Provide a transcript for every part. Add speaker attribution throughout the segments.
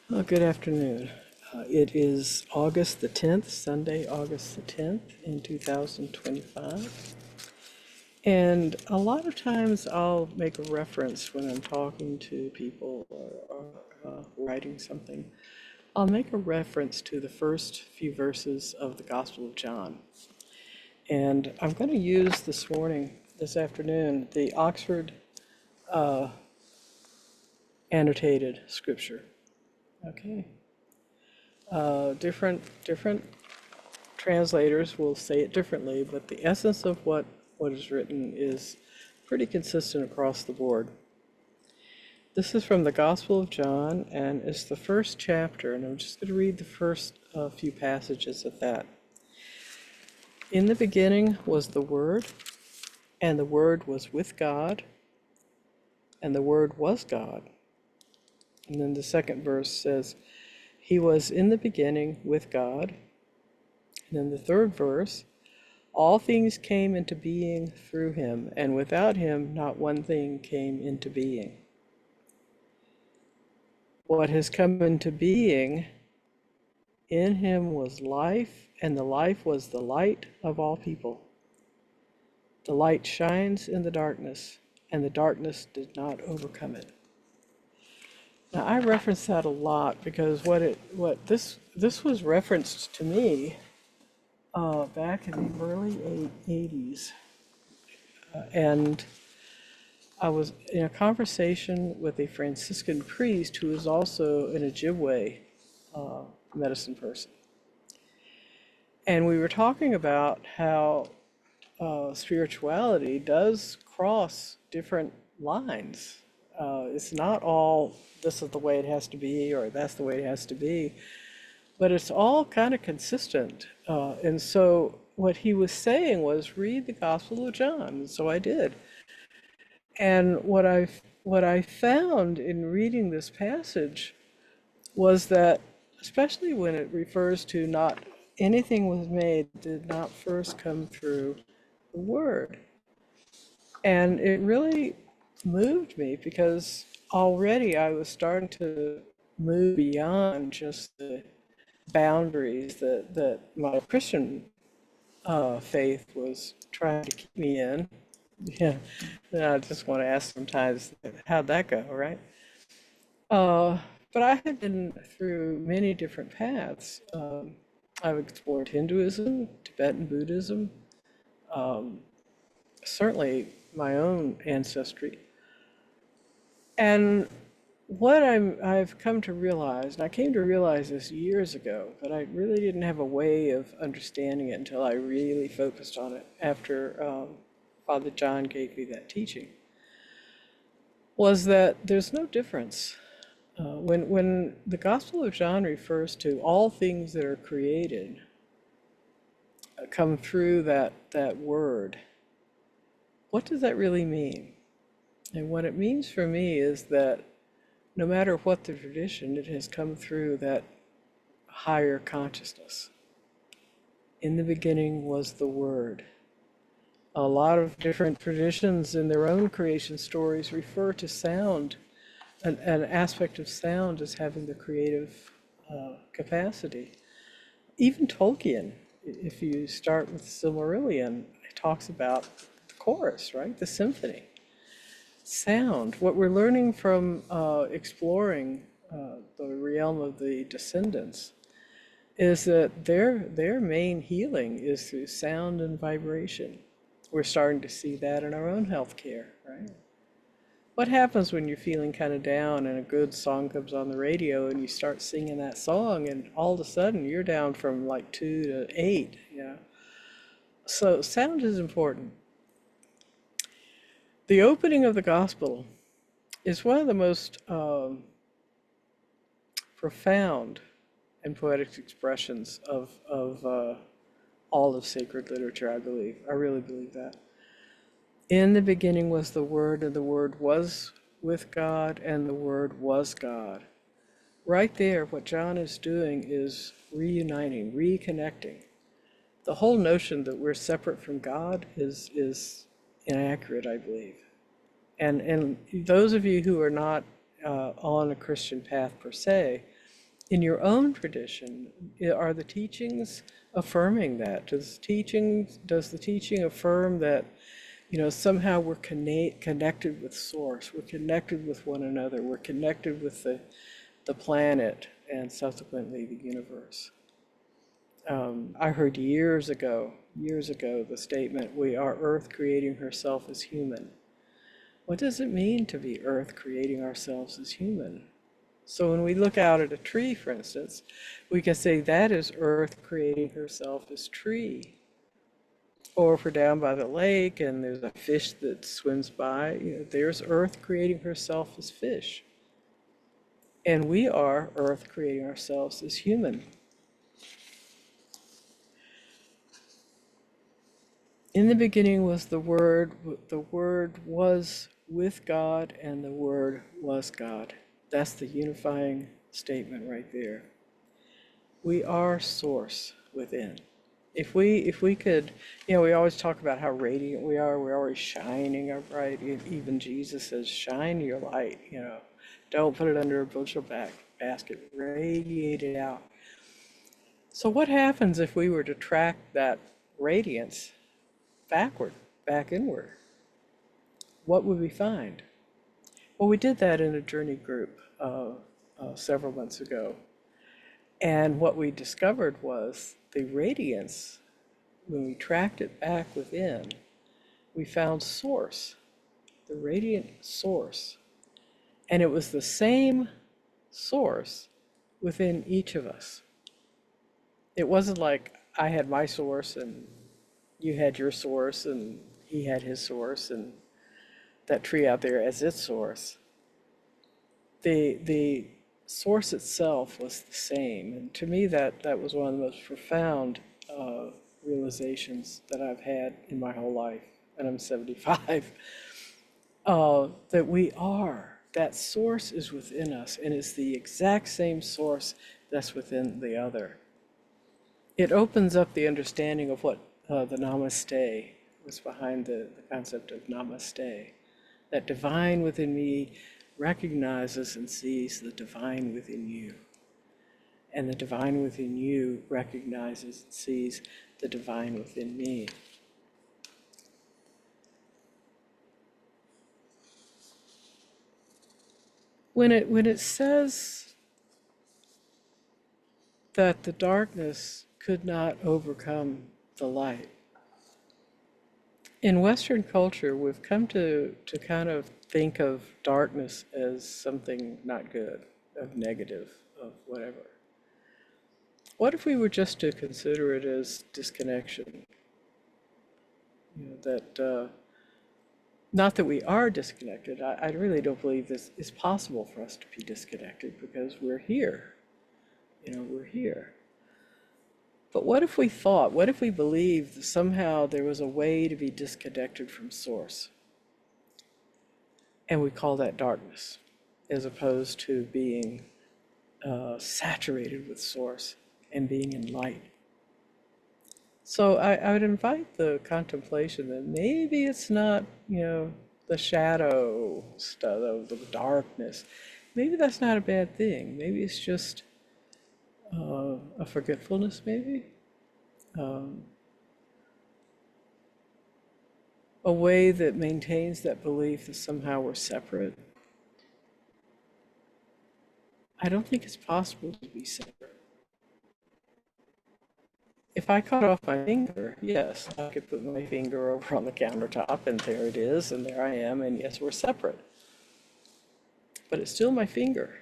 Speaker 1: Well, good afternoon. It is August the 10th, Sunday, August the 10th in 2025. And a lot of times I'll make a reference when I'm talking to people or writing something. I'll make a reference to the first few verses of the Gospel of John. And I'm going to use this afternoon, the Oxford annotated scripture. Okay. Different translators will say it differently, but the essence of what is written is pretty consistent across the board. This is from the Gospel of John, and it's the first chapter, and I'm just going to read the first few passages of that. In the beginning was the Word, and the Word was with God, and the Word was God. And then the second verse says, He was in the beginning with God. And then the third verse, all things came into being through him, and without him not one thing came into being. What has come into being, in him was life, and the life was the light of all people. The light shines in the darkness, and the darkness did not overcome it. Now I reference that a lot because this was referenced to me back in the early 80s. And I was in a conversation with a Franciscan priest who is also an Ojibwe medicine person. And we were talking about how spirituality does cross different lines. It's not all this is the way it has to be or that's the way it has to be, but it's all kind of consistent. And so what he was saying was read the Gospel of John. And so I did. And what I found in reading this passage was that, especially when it refers to not anything was made did not first come through the Word. And it really moved me because already I was starting to move beyond just the boundaries that my Christian faith was trying to keep me in. Yeah, I just want to ask sometimes, how'd that go, right? Uh, but I had been through many different paths. I've explored Hinduism, Tibetan Buddhism, certainly my own ancestry. And I've come to realize, and I came to realize this years ago, but I really didn't have a way of understanding it until I really focused on it after Father John gave me that teaching, was that there's no difference. When the Gospel of John refers to all things that are created come through that word, what does that really mean? And what it means for me is that no matter what the tradition, it has come through that higher consciousness. In the beginning was the Word. A lot of different traditions in their own creation stories refer to sound, an aspect of sound as having the creative capacity. Even Tolkien, if you start with Silmarillion, talks about the chorus, right? The symphony. Sound. What we're learning from exploring the realm of the descendants is that their main healing is through sound and vibration. We're starting to see that in our own healthcare, right? What happens when you're feeling kind of down and a good song comes on the radio and you start singing that song and all of a sudden you're down from like 2 to 8, you know? So sound is important. The opening of the gospel is one of the most profound and poetic expressions of all of sacred literature, I believe. I really believe that. In the beginning was the Word, and the Word was with God, and the Word was God. Right there, what John is doing is reuniting, reconnecting. The whole notion that we're separate from God is inaccurate, I believe. And those of you who are not on a Christian path per se, In your own tradition, are the teachings affirming that? Does the teaching affirm that, somehow we're connected with Source, we're connected with one another, we're connected with the planet and subsequently the universe? I heard years ago, the statement, "We are Earth creating herself as human." What does it mean to be Earth creating ourselves as human? So when we look out at a tree, for instance, we can say that is Earth creating herself as tree. Or if we're down by the lake and there's a fish that swims by, there's Earth creating herself as fish. And we are Earth creating ourselves as human. In the beginning was the Word was with God, and the Word was God. That's the unifying statement right there. We are Source within. If we could, we always talk about how radiant we are. We're always shining up bright. Even Jesus says, "Shine your light." Don't put it under a bushel basket. Radiate it out. So what happens if we were to track that radiance backward, back inward? What would we find? Well, we did that in a journey group several months ago. And what we discovered was the radiance, when we tracked it back within, we found Source, the radiant Source. And it was the same Source within each of us. It wasn't like I had my source and you had your source and he had his source and that tree out there as its source. The source itself was the same. And to me, that was one of the most profound realizations that I've had in my whole life, and I'm 75, that source is within us, and it's the exact same source that's within the other. It opens up the understanding of what the namaste was behind the concept of namaste. That divine within me recognizes and sees the divine within you. And the divine within you recognizes and sees the divine within me. When it says that the darkness could not overcome the light, in Western culture, we've come to kind of think of darkness as something not good, of negative, of whatever. What if we were just to consider it as disconnection? That not that we are disconnected. I really don't believe this is possible for us to be disconnected because we're here. We're here. But what if we believed that somehow there was a way to be disconnected from Source? And we call that darkness, as opposed to being saturated with Source and being in light. So I would invite the contemplation that maybe it's not, the shadow stuff, the darkness. Maybe that's not a bad thing. Maybe it's just a forgetfulness, maybe. A way that maintains that belief that somehow we're separate. I don't think it's possible to be separate. If I cut off my finger, yes, I could put my finger over on the countertop and there it is, and there I am, and yes, we're separate. But it's still my finger.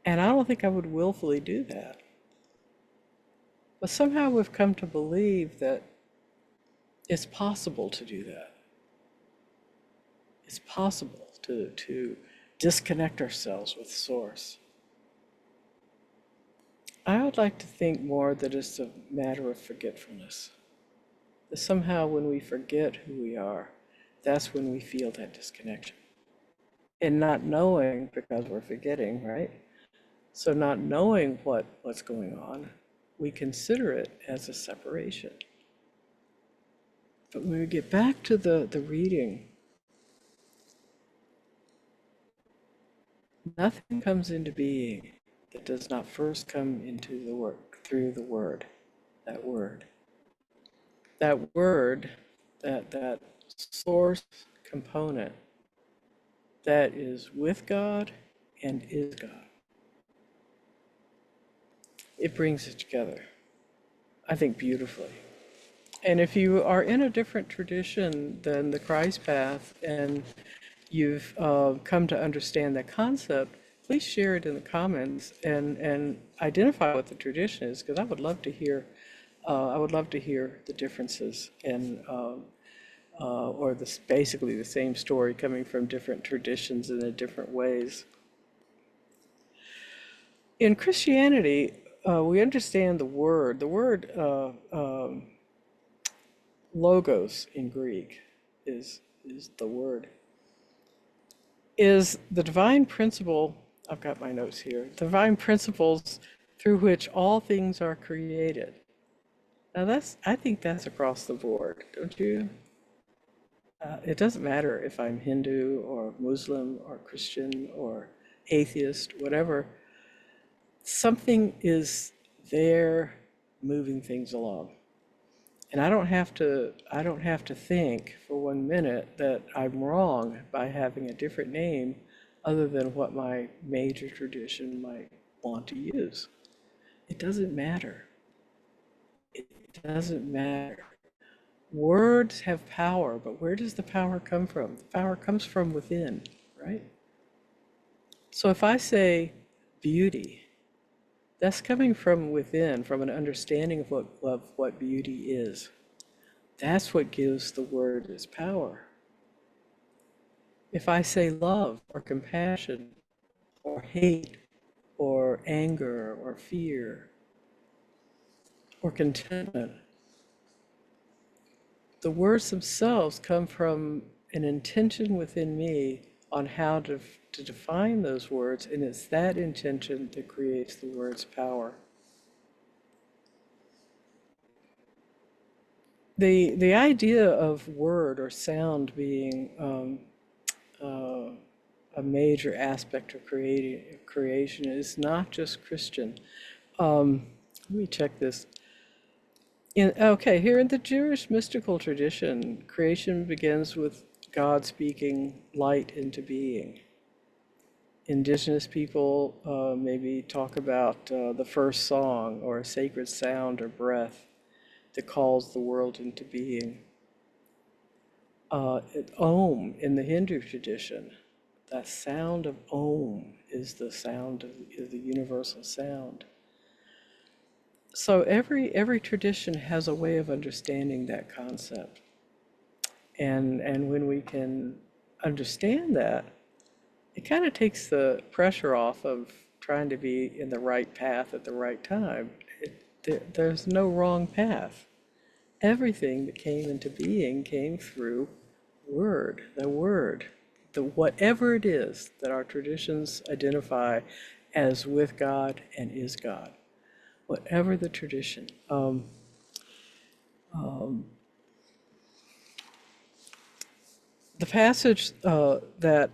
Speaker 1: And I don't think I would willfully do that. But somehow we've come to believe that it's possible to do that. It's possible to disconnect ourselves with Source. I would like to think more that it's a matter of forgetfulness. That somehow when we forget who we are, that's when we feel that disconnection. And not knowing because we're forgetting, right? So not knowing what's going on, we consider it as a separation. But when we get back to the reading, Nothing comes into being that does not first come into the work through the word. That word. That word, that source component that is with God and is God. It brings it together, I think, beautifully. And if you are in a different tradition than the Christ path and you've come to understand that concept, please share it in the comments and identify what the tradition is, because I would love to hear the differences and or this basically the same story coming from different traditions and in different ways. In Christianity, we understand the word. The word logos in Greek is the word, is the divine principle. I've got my notes here. Divine principles through which all things are created. Now I think that's across the board, don't you? It doesn't matter if I'm Hindu or Muslim or Christian or atheist, whatever. Something is there moving things along. And I don't have to think for 1 minute that I'm wrong by having a different name other than what my major tradition might want to use. It doesn't matter. It doesn't matter. Words have power, but where does the power come from? The power comes from within, right? So if I say beauty, that's coming from within, from an understanding of what beauty is. That's what gives the word its power. If I say love or compassion or hate or anger or fear or contentment, the words themselves come from an intention within me on how to define those words, and it's that intention that creates the word's power. The idea of word or sound being a major aspect of creation is not just Christian. Let me check this. Okay, here in the Jewish mystical tradition, creation begins with God speaking light into being. Indigenous people maybe talk about the first song or a sacred sound or breath that calls the world into being. Om in the Hindu tradition, that sound of Om is the sound of is the universal sound. So every tradition has a way of understanding that concept. And when we can understand that, it kind of takes the pressure off of trying to be in the right path at the right time. There's no wrong path. Everything that came into being came through the word, the whatever it is that our traditions identify as with God and is God, whatever the tradition. The passage that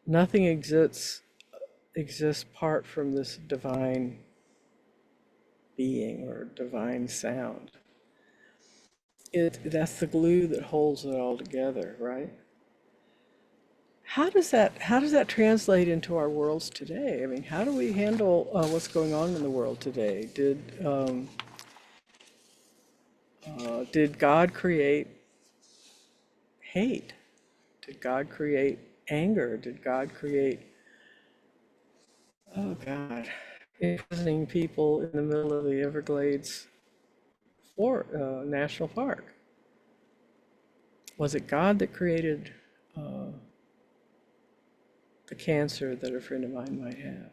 Speaker 1: nothing exists apart from this divine being or divine sound. That's the glue that holds it all together, right? How does that translate into our worlds today? I mean, how do we handle what's going on in the world today? Did God create hate? Did God create anger? Did God create, oh God, imprisoning people in the middle of the Everglades National Park? Was it God that created the cancer that a friend of mine might have?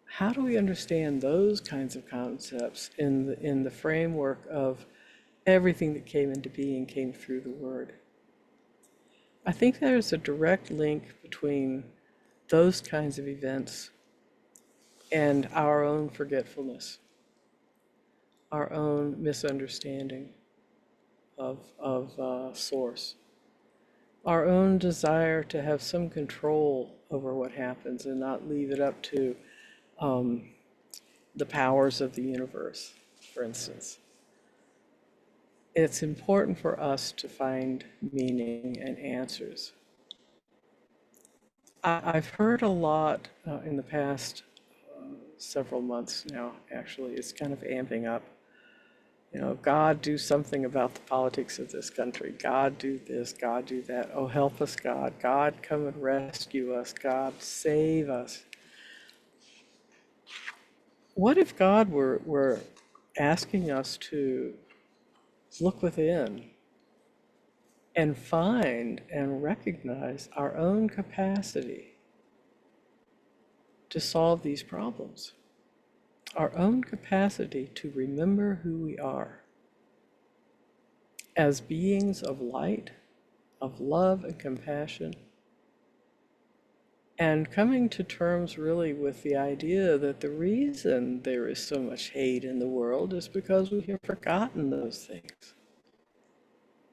Speaker 1: How do we understand those kinds of concepts in the framework of everything that came into being came through the Word? I think there's a direct link between those kinds of events and our own forgetfulness, our own misunderstanding of Source. our own desire to have some control over what happens and not leave it up to um, the powers of the universe, for instance. It's important for us to find meaning and answers. I've heard a lot in the past several months now, actually. It's kind of amping up. You know, God, do something about the politics of this country. God, do this. God, do that. Oh, help us, God. God, come and rescue us. God, save us. What if God were asking us to look within and find and recognize our own capacity to solve these problems? Our own capacity to remember who we are as beings of light, of love and compassion, and coming to terms really with the idea that the reason there is so much hate in the world is because we have forgotten those things.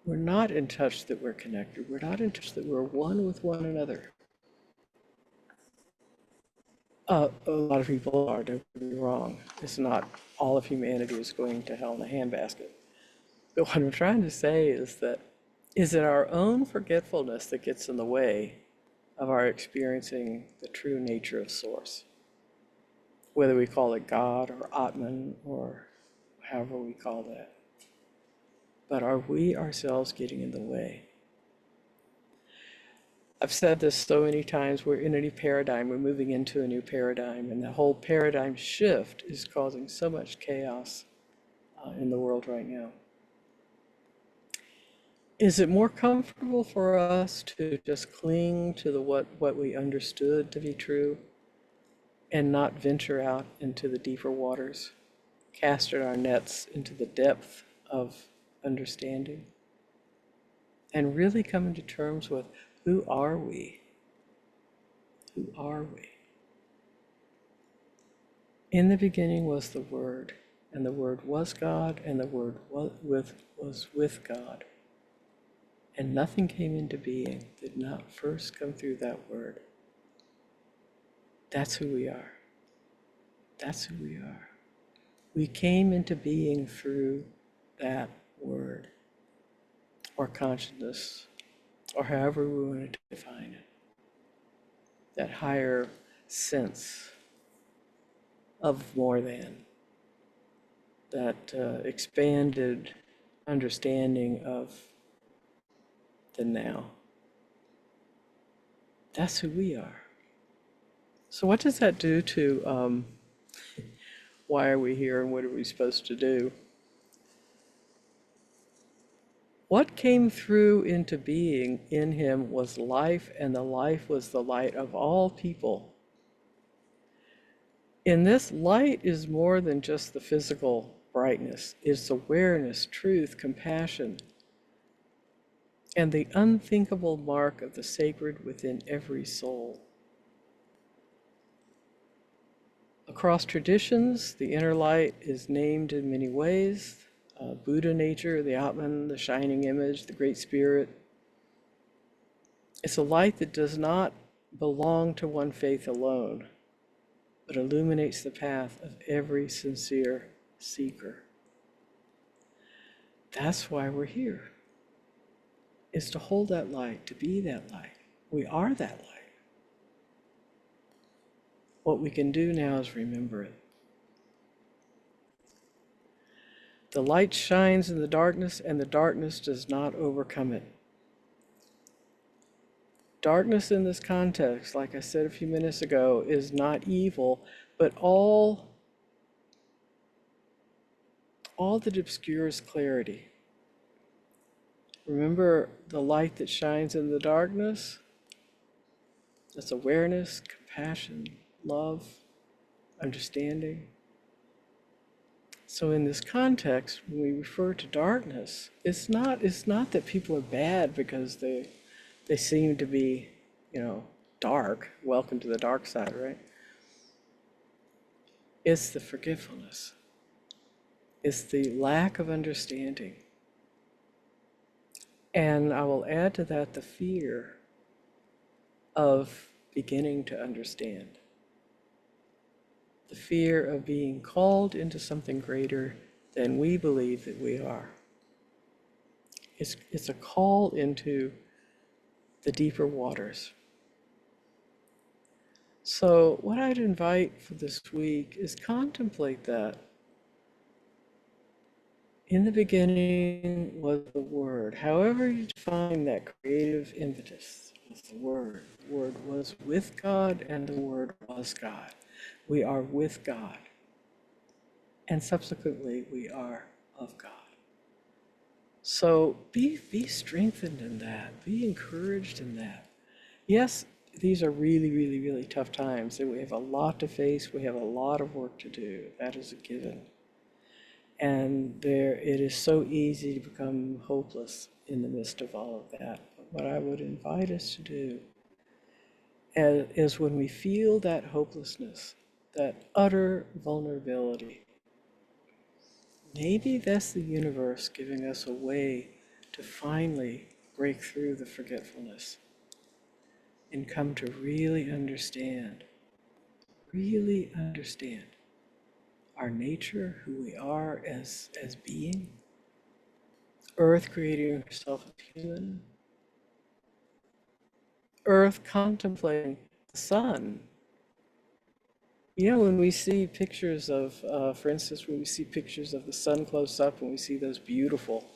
Speaker 1: We're not in touch that we're connected. We're not in touch that we're one with one another. A lot of people are, don't get me wrong. It's not all of humanity is going to hell in a handbasket. But what I'm trying to say is it our own forgetfulness that gets in the way of our experiencing the true nature of Source, whether we call it God or Atman or however we call that. But are we ourselves getting in the way? I've said this so many times, we're in a new paradigm, we're moving into a new paradigm, and the whole paradigm shift is causing so much chaos in the world right now. Is it more comfortable for us to just cling to what we understood to be true and not venture out into the deeper waters, cast our nets into the depth of understanding, and really coming to terms with who are we? Who are we? In the beginning was the Word, and the Word was God, and the Word was with God. And nothing came into being that did not first come through that Word. That's who we are. That's who we are. We came into being through that Word, or consciousness, or however we want to define it. That higher sense of more than, that expanded understanding of the now. That's who we are. So what does that do to why are we here and what are we supposed to do? What came through into being in him was life, and the life was the light of all people. In this, light is more than just the physical brightness. It's awareness, truth, compassion, and the unthinkable mark of the sacred within every soul. Across traditions, the inner light is named in many ways. Buddha nature, the Atman, the shining image, the Great Spirit. It's a light that does not belong to one faith alone, but illuminates the path of every sincere seeker. That's why we're here, is to hold that light, to be that light. We are that light. What we can do now is remember it. The light shines in the darkness, and the darkness does not overcome it. Darkness in this context, like I said a few minutes ago, is not evil, but all that obscures clarity. Remember the light that shines in the darkness? That's awareness, compassion, love, understanding. So in this context, when we refer to darkness, it's not that people are bad because they seem to be, dark. Welcome to the dark side, right? It's the forgetfulness. It's the lack of understanding. And I will add to that the fear of beginning to understand, the fear of being called into something greater than we believe that we are. It's a call into the deeper waters. So, what I'd invite for this week is contemplate that. In the beginning was the Word. However you define that creative impetus, was the Word. The Word was with God, and the Word was God. We are with God, and subsequently we are of God. So be strengthened in that. Be encouraged in that. Yes, these are really, really, really tough times, and we have a lot to face. We have a lot of work to do. That is a given. And it is so easy to become hopeless in the midst of all of that. But what I would invite us to do is when we feel that hopelessness, that utter vulnerability, maybe that's the universe giving us a way to finally break through the forgetfulness and come to really understand our nature, who we are as being, Earth creating herself as human, Earth contemplating the sun. You know, when we see pictures of, for instance, when we see pictures of the sun close up and we see those beautiful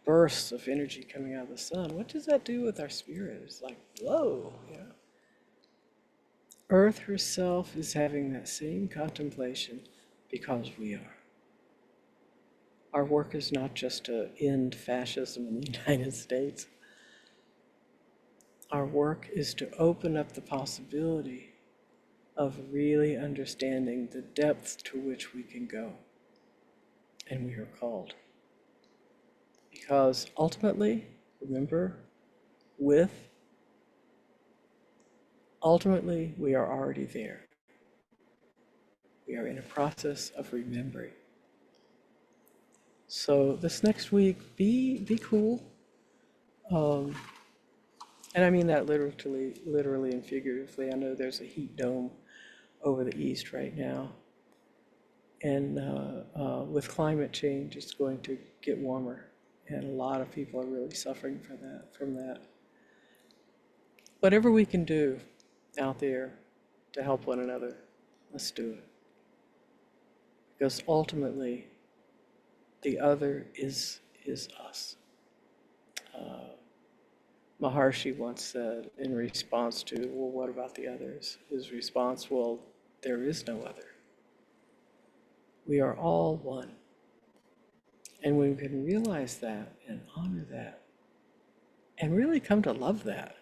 Speaker 1: bursts of energy coming out of the sun, what does that do with our spirit? It's like, whoa, you know. Earth herself is having that same contemplation because we are. Our work is not just to end fascism in the United States. Our work is to open up the possibility of really understanding the depth to which we can go. And we are called. Because ultimately, remember, ultimately we are already there. We are in a process of remembering. So this next week, be cool. And I mean that literally and figuratively. I know there's a heat dome over the east right now. And with climate change, it's going to get warmer. And a lot of people are really suffering from that. Whatever we can do out there to help one another, let's do it. Because ultimately, the other is us. Maharshi once said in response to, well, what about the others? His response, well, there is no other. We are all one. And when we can realize that and honor that and really come to love that,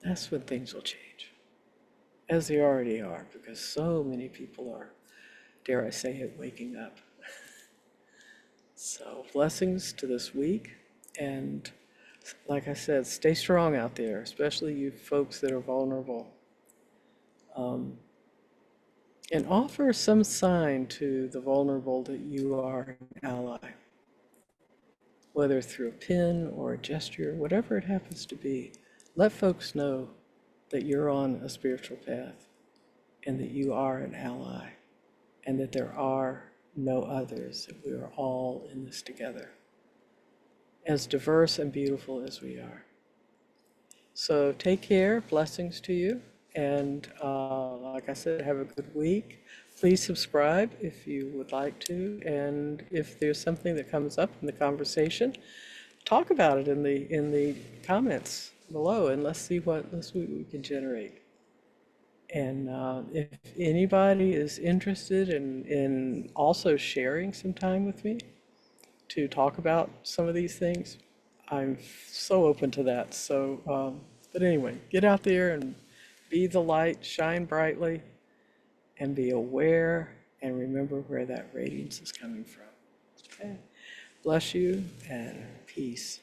Speaker 1: that's when things will change, as they already are, because so many people are, dare I say it, waking up. So blessings to this week. And like I said, stay strong out there, especially you folks that are vulnerable. And offer some sign to the vulnerable that you are an ally, whether through a pin or a gesture, whatever it happens to be. Let folks know that you're on a spiritual path and that you are an ally and that there are no others, that we are all in this together, as diverse and beautiful as we are. So take care, blessings to you, and like I said, have a good week. Please subscribe if you would like to, and if there's something that comes up in the conversation, talk about it in the comments below, and let's see what we can generate. And if anybody is interested in also sharing some time with me to talk about some of these things, I'm so open to that. So, but anyway, get out there and be the light, shine brightly, and be aware and remember where that radiance is coming from. Okay. Bless you and peace.